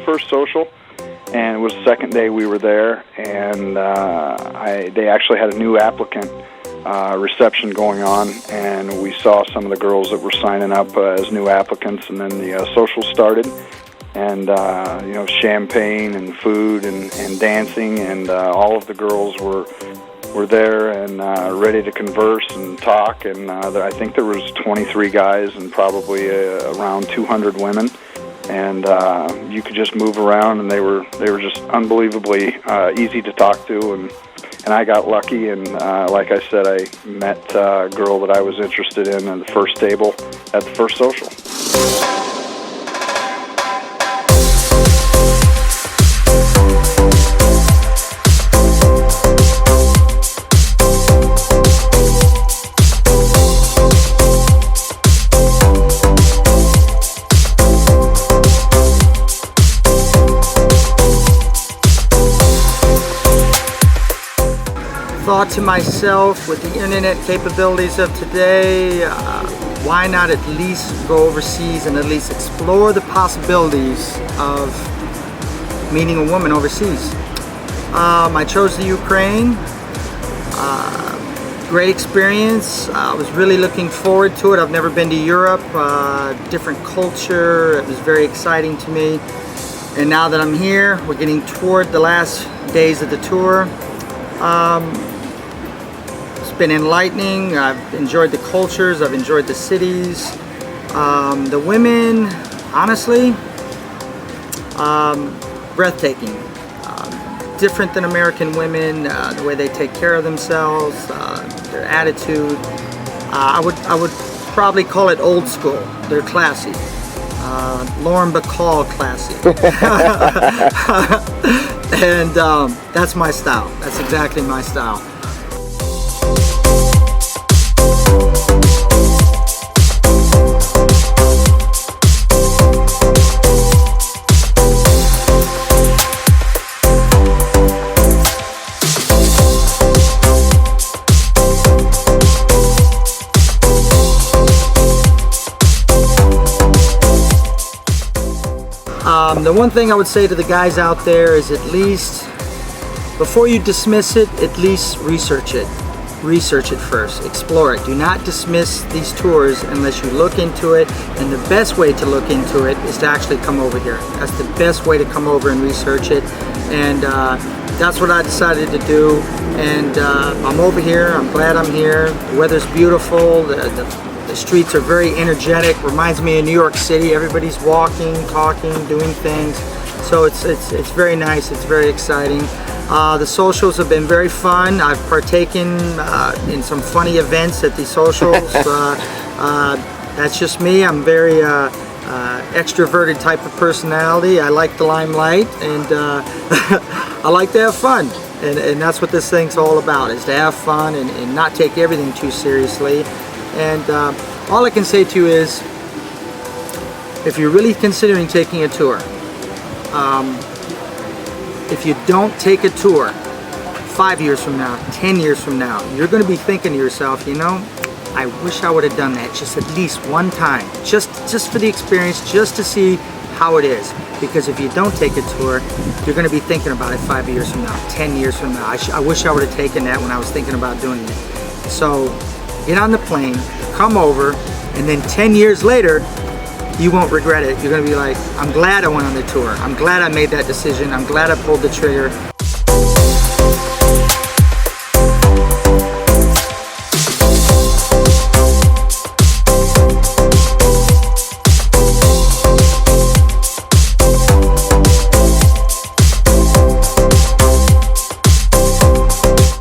the first social, and it was the second day we were there, and they actually had a new applicant reception going on, and we saw some of the girls that were signing up as new applicants, and then the social started, and champagne and food and dancing, and all of the girls were there and ready to converse and talk, and I think there was 23 guys and probably around 200 women, and you could just move around, and they were just unbelievably easy to talk to, and I got lucky, and like I said, I met a girl that I was interested in at the first table at the first social. Thought to myself, with the internet capabilities of today, why not at least go overseas and at least explore the possibilities of meeting a woman overseas. I chose the Ukraine. Great experience. I was really looking forward to it. I've never been to Europe. Different culture. It was very exciting to me. And now that I'm here, we're getting toward the last days of the tour. It's been enlightening. I've enjoyed the cultures, I've enjoyed the cities. The women, honestly, breathtaking. Different than American women, the way they take care of themselves, their attitude. I would probably call it old school. They're classy. Lauren Bacall classy. And that's my style. That's exactly my style. The one thing I would say to the guys out there is, at least before you dismiss it, at least research it. Research it first. Explore it. Do not dismiss these tours unless you look into it. And the best way to look into it is to actually come over here. That's the best way to come over and research it. And that's what I decided to do. And I'm over here. I'm glad I'm here. The weather's beautiful. The streets are very energetic. Reminds me of New York City. Everybody's walking, talking, doing things. So it's very nice. It's very exciting. The socials have been very fun. I've partaken in some funny events at the socials. That's just me. I'm very extroverted type of personality. I like the limelight, and I like to have fun. And that's what this thing's all about, is to have fun and not take everything too seriously. And all I can say to you is, if you're really considering taking a tour, if you don't take a tour 5 years from now, 10 years from now, you're going to be thinking to yourself, you know, I wish I would have done that just at least one time, just for the experience, just to see how it is. Because if you don't take a tour, you're going to be thinking about it 5 years from now, 10 years from now. I wish I would have taken that when I was thinking about doing it. So get on the plane, come over, and then 10 years later, you won't regret it. You're going to be like, I'm glad I went on the tour. I'm glad I made that decision. I'm glad I pulled the trigger.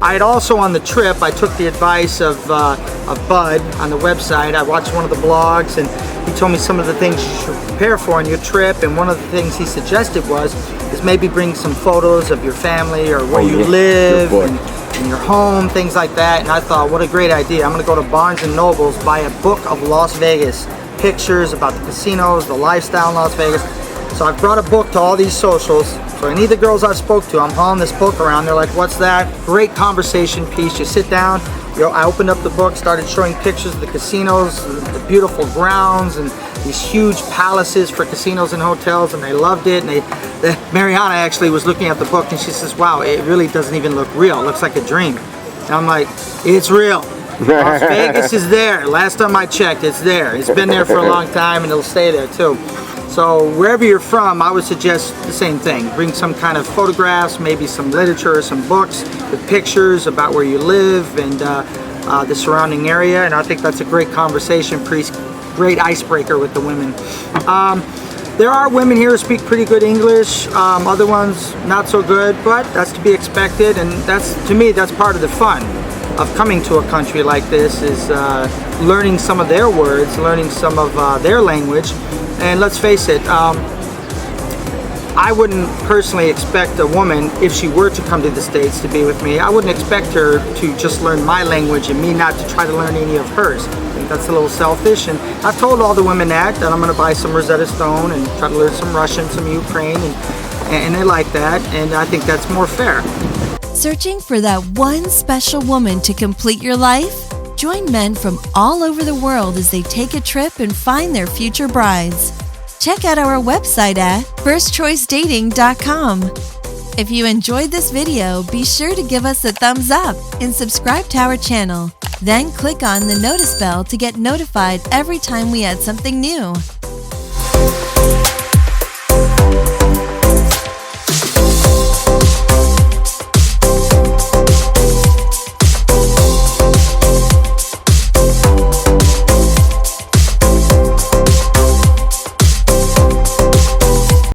I'd also, on the trip, I took the advice of Bud on the website. I watched one of the blogs, and he told me some of the things you should prepare for on your trip, and one of the things he suggested is maybe bring some photos of your family or where you live and your home, things like that. And I thought, what a great idea. I'm going to go to Barnes & Noble's, buy a book of Las Vegas, pictures about the casinos, the lifestyle in Las Vegas. So I've brought a book to all these socials. So any of the girls I've spoke to, I'm hauling this book around. They're like, what's that? Great conversation piece. You sit down, I opened up the book, started showing pictures of the casinos, the beautiful grounds, and these huge palaces for casinos and hotels, and they loved it. And Mariana actually was looking at the book, and she says, wow, it really doesn't even look real. It looks like a dream. And I'm like, it's real. Las Vegas is there. Last time I checked, it's there. It's been there for a long time, and it'll stay there too. So wherever you're from, I would suggest the same thing. Bring some kind of photographs, maybe some literature or some books with pictures about where you live and the surrounding area. And I think that's a great conversation piece, great icebreaker with the women. There are women here who speak pretty good English, other ones not so good, but that's to be expected. And that's, to me, that's part of the fun of coming to a country like this, is learning some of their words, learning some of their language. And let's face it, I wouldn't personally expect a woman, if she were to come to the States to be with me, I wouldn't expect her to just learn my language and me not to try to learn any of hers. I think that's a little selfish, and I've told all the women that I'm going to buy some Rosetta Stone and try to learn some Russian, some Ukraine, and they like that, and I think that's more fair. Searching for that one special woman to complete your life? Join men from all over the world as they take a trip and find their future brides. Check out our website at firstchoicedating.com. If you enjoyed this video, be sure to give us a thumbs up and subscribe to our channel. Then click on the notice bell to get notified every time we add something new.